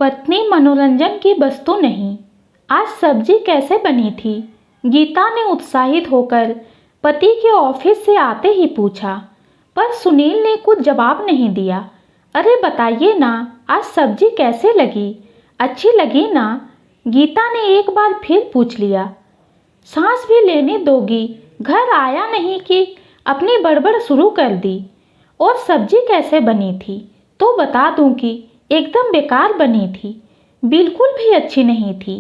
पत्नी मनोरंजन की वस्तु नहीं। आज सब्जी कैसे बनी थी? गीता ने उत्साहित होकर पति के ऑफिस से आते ही पूछा, पर सुनील ने कुछ जवाब नहीं दिया। अरे बताइए ना, आज सब्जी कैसे लगी? अच्छी लगी ना? गीता ने एक बार फिर पूछ लिया। सांस भी लेने दोगी? घर आया नहीं कि अपनी बड़बड़ शुरू कर दी। और सब्जी कैसे बनी थी तो बता दूं कि एकदम बेकार बनी थी, बिल्कुल भी अच्छी नहीं थी।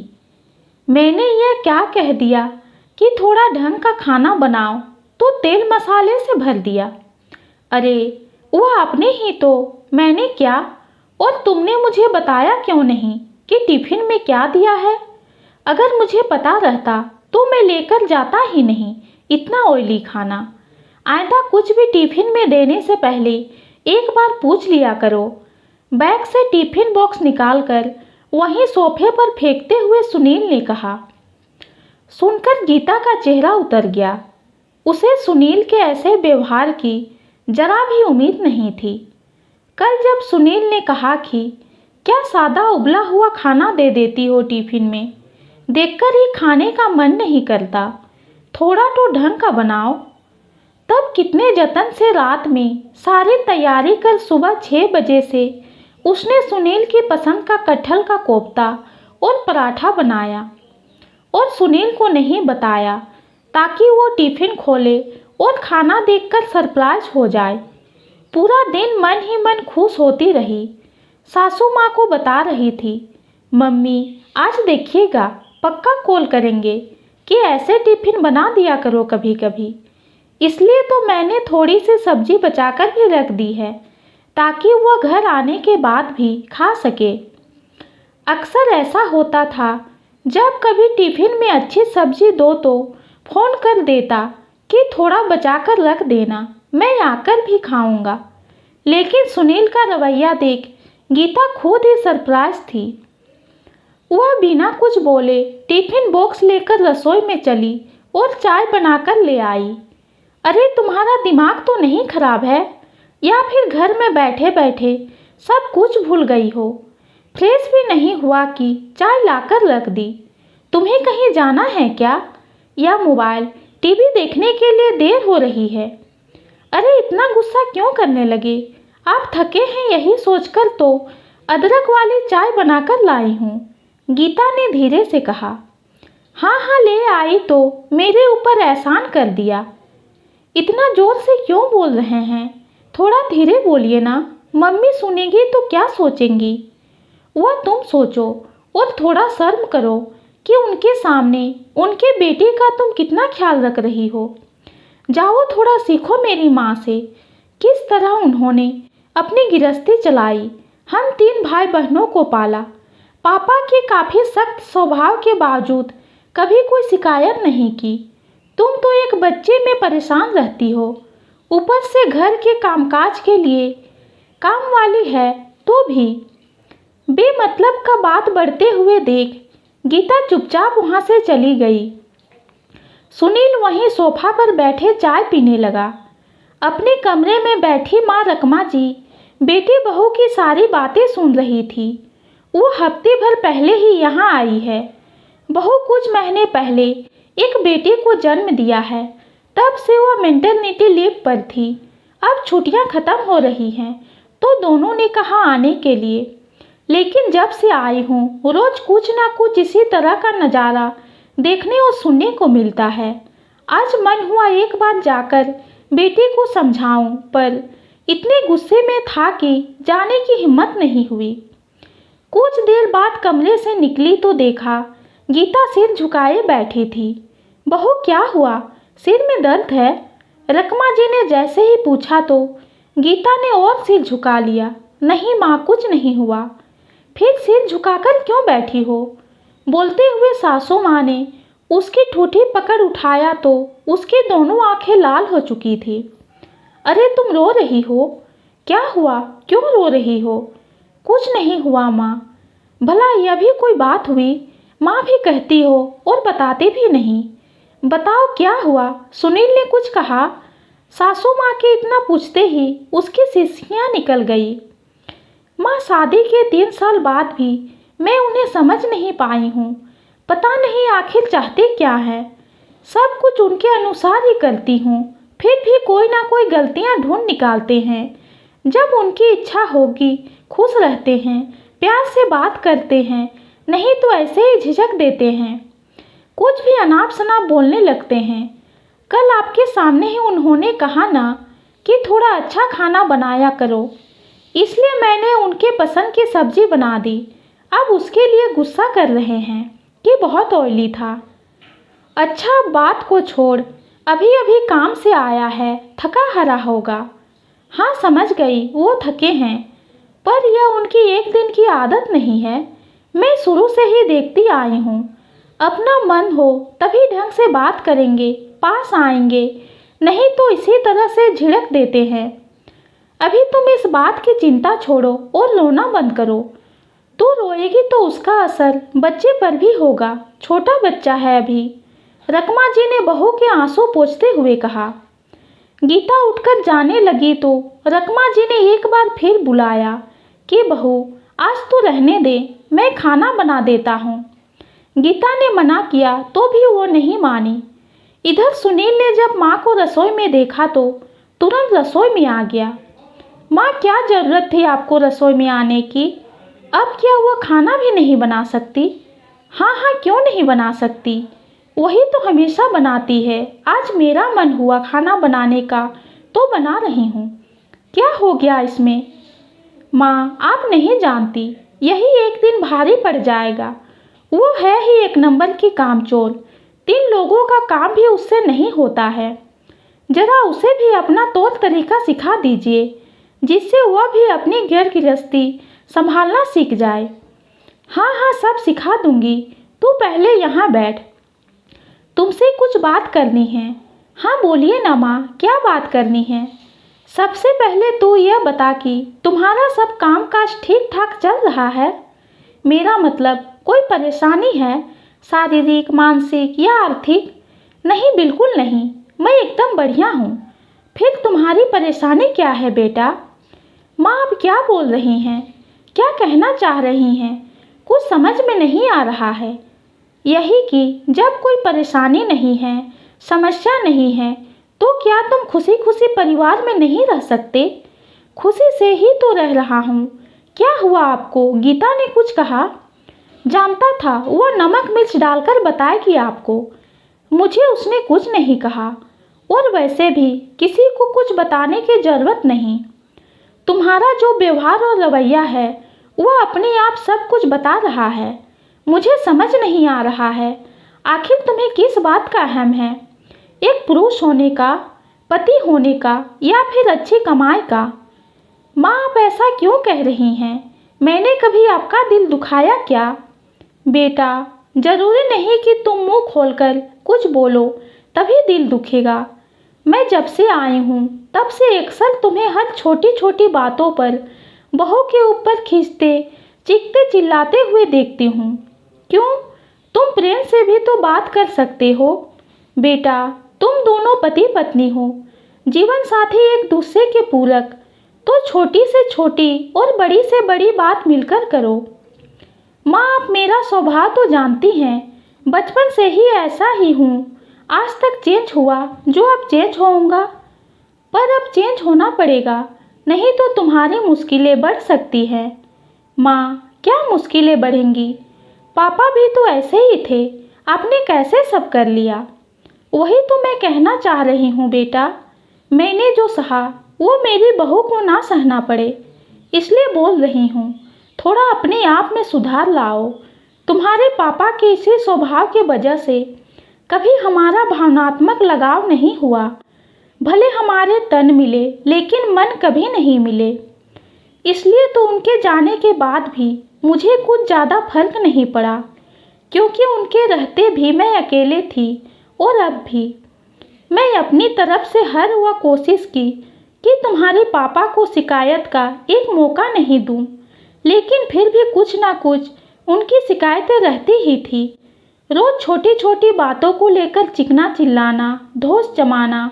मैंने यह क्या कह दिया कि थोड़ा ढंग का खाना बनाओ तो तेल मसाले से भर दिया। अरे वह आपने ही तो, मैंने क्या? और तुमने मुझे बताया क्यों नहीं कि टिफिन में क्या दिया है? अगर मुझे पता रहता तो मैं लेकर जाता ही नहीं इतना ऑयली खाना। आइंदा कुछ भी टिफिन में देने से पहले एक बार पूछ लिया करो। बैग से टिफिन बॉक्स निकालकर वहीं सोफे पर फेंकते हुए सुनील ने कहा। सुनकर गीता का चेहरा उतर गया। उसे सुनील के ऐसे व्यवहार की जरा भी उम्मीद नहीं थी। कल जब सुनील ने कहा कि क्या सादा उबला हुआ खाना दे देती हो टिफिन में, देखकर ही खाने का मन नहीं करता, थोड़ा तो ढंग का बनाओ। तब कितने जतन से रात में सारी तैयारी कर सुबह 6 बजे से उसने सुनील की पसंद का कटहल का कोफ्ता और पराठा बनाया और सुनील को नहीं बताया ताकि वो टिफिन खोले और खाना देखकर सरप्राइज हो जाए। पूरा दिन मन ही मन खुश होती रही। सासू माँ को बता रही थी, मम्मी आज देखिएगा पक्का कॉल करेंगे कि ऐसे टिफिन बना दिया करो कभी कभी। इसलिए तो मैंने थोड़ी सी सब्जी बचाकर भी रख दी है ताकि वह घर आने के बाद भी खा सके। अक्सर ऐसा होता था, जब कभी टिफिन में अच्छी सब्जी दो तो फ़ोन कर देता कि थोड़ा बचाकर रख देना, मैं आकर भी खाऊंगा। लेकिन सुनील का रवैया देख गीता खुद ही सरप्राइज थी। वह बिना कुछ बोले टिफिन बॉक्स लेकर रसोई में चली और चाय बनाकर ले आई। अरे तुम्हारा दिमाग तो नहीं खराब है, या फिर घर में बैठे बैठे सब कुछ भूल गई हो? फ्रेश भी नहीं हुआ कि चाय लाकर रख दी। तुम्हें कहीं जाना है क्या, या मोबाइल टीवी देखने के लिए देर हो रही है? अरे इतना गुस्सा क्यों करने लगे? आप थके हैं यही सोचकर तो अदरक वाली चाय बनाकर लाई हूँ, गीता ने धीरे से कहा। हाँ हाँ ले आई तो मेरे ऊपर एहसान कर दिया। इतना जोर से क्यों बोल रहे हैं? थोड़ा धीरे बोलिए ना, मम्मी सुनेगी तो क्या सोचेंगी? वह तुम सोचो और थोड़ा शर्म करो कि उनके सामने उनके बेटे का तुम कितना ख्याल रख रही हो। जाओ थोड़ा सीखो मेरी माँ से, किस तरह उन्होंने अपनी गृहस्थी चलाई, हम 3 भाई बहनों को पाला। पापा के काफ़ी सख्त स्वभाव के बावजूद कभी कोई शिकायत नहीं की। तुम तो एक बच्चे में परेशान रहती हो, ऊपर से घर के कामकाज के लिए काम वाली है तो भी। बेमतलब का बात बढ़ते हुए देख गीता चुपचाप वहाँ से चली गई। सुनील वहीं सोफा पर बैठे चाय पीने लगा। अपने कमरे में बैठी माँ रकमा जी बेटी बहू की सारी बातें सुन रही थी। वो हफ्ते भर पहले ही यहाँ आई है। बहू कुछ महीने पहले एक बेटे को जन्म दिया है, तब से वह मेटरनिटी लीव पर थी। अब छुट्टियां ख़त्म हो रही हैं तो दोनों ने कहा आने के लिए, लेकिन जब से आई हूँ रोज़ कुछ ना कुछ इसी तरह का नज़ारा देखने और सुनने को मिलता है। आज मन हुआ एक बार जाकर बेटे को समझाऊं, पर इतने गुस्से में था कि जाने की हिम्मत नहीं हुई। कुछ देर बाद कमरे से निकली तो देखा गीता सिर झुकाए बैठी थी। बहू क्या हुआ, सिर में दर्द है? रकमा जी ने जैसे ही पूछा तो गीता ने और सिर झुका लिया। नहीं माँ कुछ नहीं हुआ। फिर सिर झुकाकर क्यों बैठी हो? बोलते हुए सासू माँ ने उसकी ठूठी पकड़ उठाया तो उसकी दोनों आंखें लाल हो चुकी थी। अरे तुम रो रही हो, क्या हुआ, क्यों रो रही हो? कुछ नहीं हुआ माँ। भला यह भी कोई बात हुई? माँ भी कहती हो और बताती भी नहीं। बताओ क्या हुआ? सुनील ने कुछ कहा? सासू माँ के इतना पूछते ही उसकी सिसकियाँ निकल गई। माँ, शादी के 3 साल बाद भी मैं उन्हें समझ नहीं पाई हूँ। पता नहीं आखिर चाहते क्या है। सब कुछ उनके अनुसार ही करती हूँ, फिर भी कोई ना कोई गलतियाँ ढूंढ निकालते हैं। जब उनकी इच्छा होगी खुश रहते हैं, प्यार से बात करते हैं, नहीं तो ऐसे ही झिझक देते हैं, कुछ भी अनाप शनाप बोलने लगते हैं। कल आपके सामने ही उन्होंने कहा ना कि थोड़ा अच्छा खाना बनाया करो, इसलिए मैंने उनके पसंद की सब्जी बना दी। अब उसके लिए गुस्सा कर रहे हैं कि बहुत ऑयली था। अच्छा, बात को छोड़, अभी अभी काम से आया है, थका हारा होगा। हाँ, समझ गई, वो थके हैं, पर यह उनकी एक दिन की आदत नहीं है। मैं शुरू से ही देखती आई हूँ। अपना मन हो तभी ढंग से बात करेंगे, पास आएंगे, नहीं तो इसी तरह से झिड़क देते हैं। अभी तुम इस बात की चिंता छोड़ो और रोना बंद करो। तू रोएगी तो उसका असर बच्चे पर भी होगा, छोटा बच्चा है अभी। रकमा जी ने बहू के आंसू पोंछते हुए कहा। गीता उठकर जाने लगी तो रकमा जी ने एक बार फिर बुलाया कि बहू, आज तो रहने दे, मैं खाना बना देता हूँ। गीता ने मना किया तो भी वो नहीं मानी। इधर सुनील ने जब माँ को रसोई में देखा तो तुरंत रसोई में आ गया। माँ, क्या ज़रूरत थी आपको रसोई में आने की? अब क्या वो खाना भी नहीं बना सकती? हाँ हाँ, क्यों नहीं बना सकती, वही तो हमेशा बनाती है। आज मेरा मन हुआ खाना बनाने का तो बना रही हूँ। क्या हो गया इसमें? माँ, आप नहीं जानती, यही एक दिन भारी पड़ जाएगा। वो है ही एक नंबर की कामचोर, 3 लोगों का काम भी उससे नहीं होता है। जरा उसे भी अपना तौर तरीका सिखा दीजिए, जिससे वह भी अपनी घर गृहस्थी संभालना सीख जाए। हाँ हाँ, सब सिखा दूंगी, तू पहले यहाँ बैठ, तुमसे कुछ बात करनी है। हाँ बोलिए ना माँ, क्या बात करनी है? सबसे पहले तू यह बता कि तुम्हारा सब काम काज ठीक ठाक चल रहा है? मेरा मतलब, कोई परेशानी है, शारीरिक, मानसिक या आर्थिक? नहीं, बिल्कुल नहीं, मैं एकदम बढ़िया हूँ। फिर तुम्हारी परेशानी क्या है बेटा? माँ, आप क्या बोल रही हैं? क्या कहना चाह रही हैं? कुछ समझ में नहीं आ रहा है। यही कि जब कोई परेशानी नहीं है, समस्या नहीं है, तो क्या तुम खुशी खुशी परिवार में नहीं रह सकते? खुशी से ही तो रह रहा हूँ। क्या हुआ आपको? गीता ने कुछ कहा? जानता था वो नमक मिर्च डालकर बताएगी आपको। मुझे उसने कुछ नहीं कहा, और वैसे भी किसी को कुछ बताने की ज़रूरत नहीं। तुम्हारा जो व्यवहार और रवैया है वह अपने आप सब कुछ बता रहा है। मुझे समझ नहीं आ रहा है, आखिर तुम्हें किस बात का अहम है? एक पुरुष होने का, पति होने का, या फिर अच्छी कमाई का? माँ, आप ऐसा क्यों कह रही हैं? मैंने कभी आपका दिल दुखाया क्या? बेटा, जरूरी नहीं कि तुम मुंह खोलकर कुछ बोलो तभी दिल दुखेगा। मैं जब से आई हूँ तब से अक्सर तुम्हें हर छोटी छोटी बातों पर बहू के ऊपर खींचते, चीखते चिल्लाते हुए देखती हूँ। क्यों? तुम प्रेम से भी तो बात कर सकते हो। बेटा, तुम दोनों पति पत्नी हो, जीवन साथी, एक दूसरे के पूरक, तो छोटी से छोटी और बड़ी से बड़ी बात मिलकर करो। माँ, आप मेरा स्वभाव तो जानती हैं, बचपन से ही ऐसा ही हूँ। आज तक चेंज हुआ जो अब चेंज होऊंगा, पर अब चेंज होना पड़ेगा, नहीं तो तुम्हारी मुश्किलें बढ़ सकती हैं। माँ, क्या मुश्किलें बढ़ेंगी? पापा भी तो ऐसे ही थे, आपने कैसे सब कर लिया? वही तो मैं कहना चाह रही हूँ बेटा, मैंने जो सहा वो मेरी बहू को ना सहना पड़े, इसलिए बोल रही हूँ। थोड़ा अपने आप में सुधार लाओ। तुम्हारे पापा के इसी स्वभाव की वजह से कभी हमारा भावनात्मक लगाव नहीं हुआ। भले हमारे तन मिले लेकिन मन कभी नहीं मिले। इसलिए तो उनके जाने के बाद भी मुझे कुछ ज़्यादा फर्क नहीं पड़ा, क्योंकि उनके रहते भी मैं अकेले थी। और अब भी मैं अपनी तरफ से हर वह कोशिश की कि तुम्हारे पापा को शिकायत का एक मौका नहीं दूं, लेकिन फिर भी कुछ ना कुछ उनकी शिकायतें रहती ही थी। रोज़ छोटी छोटी बातों को लेकर चिकना चिल्लाना, धोस जमाना,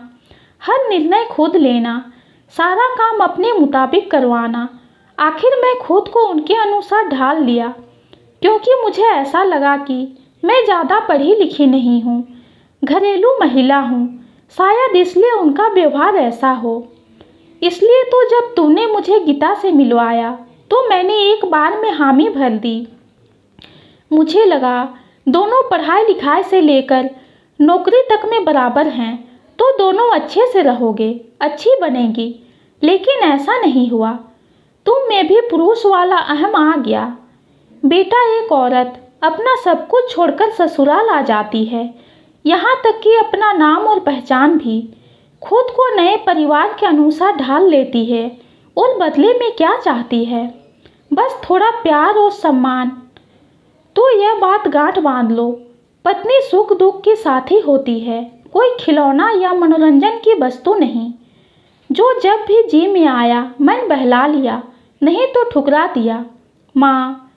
हर निर्णय खुद लेना, सारा काम अपने मुताबिक करवाना। आखिर मैं खुद को उनके अनुसार ढाल लिया, क्योंकि मुझे ऐसा लगा कि मैं ज़्यादा पढ़ी लिखी नहीं हूँ, घरेलू महिला हूँ, शायद इसलिए उनका व्यवहार ऐसा हो। इसलिए तो जब तूने मुझे गीता से मिलवाया तो मैंने एक बार में हामी भर दी। मुझे लगा दोनों पढ़ाई लिखाई से लेकर नौकरी तक में बराबर हैं, तो दोनों अच्छे से रहोगे, अच्छी बनेगी। लेकिन ऐसा नहीं हुआ। तुम में भी पुरुष वाला अहम आ गया। बेटा, एक औरत अपना सब कुछ छोड़कर ससुराल आ जाती है, यहाँ तक कि अपना नाम और पहचान भी। खुद को नए परिवार के अनुसार ढाल लेती है और बदले में क्या चाहती है? बस थोड़ा प्यार और सम्मान। तो यह बात गांठ बांध लो, पत्नी सुख दुख की साथी होती है, कोई खिलौना या मनोरंजन की वस्तु नहीं, जो जब भी जी में आया मन बहला लिया, नहीं तो ठुकरा दिया। माँ,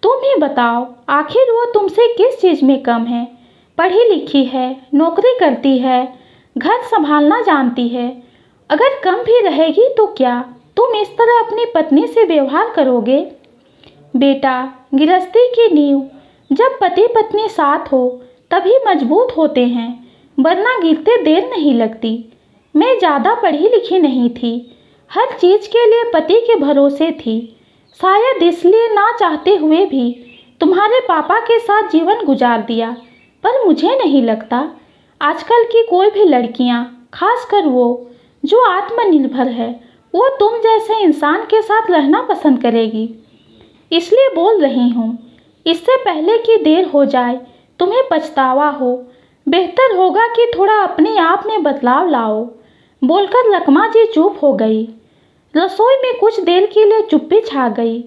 तुम ही बताओ, आखिर वो तुमसे किस चीज़ में कम है? पढ़ी लिखी है, नौकरी करती है, घर संभालना जानती है। अगर कम भी रहेगी तो क्या तुम इस तरह अपनी पत्नी से व्यवहार करोगे? बेटा, गृहस्थी की नींव जब पति पत्नी साथ हो तभी मजबूत होते हैं, वरना गिरते देर नहीं लगती। मैं ज़्यादा पढ़ी लिखी नहीं थी, हर चीज़ के लिए पति के भरोसे थी। शायद इसलिए ना चाहते हुए भी तुम्हारे पापा के साथ जीवन गुजार दिया। पर मुझे नहीं लगता आजकल की कोई भी लड़कियां, खासकर वो जो आत्मनिर्भर है, वो तुम जैसे इंसान के साथ रहना पसंद करेगी। इसलिए बोल रही हूँ, इससे पहले कि देर हो जाए, तुम्हें पछतावा हो, बेहतर होगा कि थोड़ा अपने आप में बदलाव लाओ। बोलकर लकमा जी चुप हो गई। रसोई में कुछ देर के लिए चुप्पी छा गई।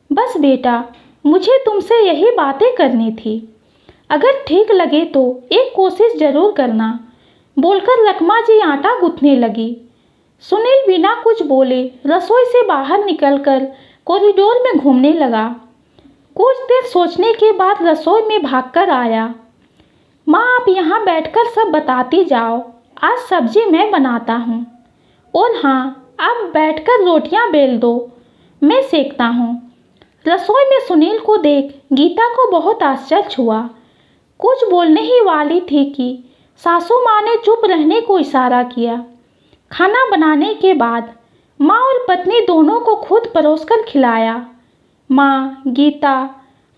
बस बेटा, मुझे तुमसे यही बातें करनी थी। अगर ठीक लगे तो एक कोशिश जरूर करना। बोलकर लकमा जी आटा गूंथने लगी। सुनील बिना कुछ बोले रसोई से बाहर निकलकर कॉरिडोर में घूमने लगा। कुछ देर सोचने के बाद रसोई में भागकर आया। माँ, आप यहाँ बैठकर सब बताती जाओ, आज सब्जी मैं बनाता हूँ। और हाँ, आप बैठकर रोटियाँ बेल दो, मैं सेकता हूँ। रसोई में सुनील को देख गीता को बहुत आश्चर्य हुआ। कुछ बोलने ही वाली थी कि सासू माँ ने चुप रहने को इशारा किया। खाना बनाने के बाद माँ और पत्नी दोनों को खुद परोसकर खिलाया। माँ, गीता,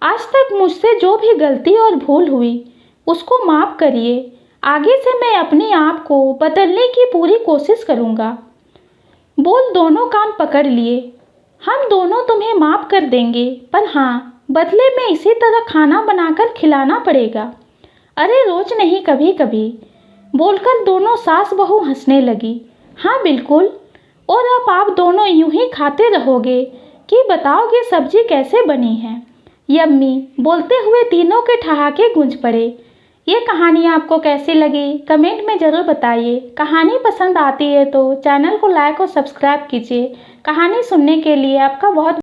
आज तक मुझसे जो भी गलती और भूल हुई उसको माफ़ करिए। आगे से मैं अपने आप को बदलने की पूरी कोशिश करूँगा। बोल दोनों कान पकड़ लिए। हम दोनों तुम्हें माफ़ कर देंगे, पर हाँ, बदले में इसी तरह खाना बनाकर खिलाना पड़ेगा। अरे रोज नहीं, कभी कभी। बोलकर दोनों सास बहू हंसने लगी। हाँ बिल्कुल, और अब आप दोनों यूं ही खाते रहोगे कि बताओगे सब्जी कैसे बनी है। यम्मी। बोलते हुए तीनों के ठहाके गूंज पड़े। ये कहानी आपको कैसी लगी कमेंट में ज़रूर बताइए। कहानी पसंद आती है तो चैनल को लाइक और सब्सक्राइब कीजिए। कहानी सुनने के लिए आपका बहुत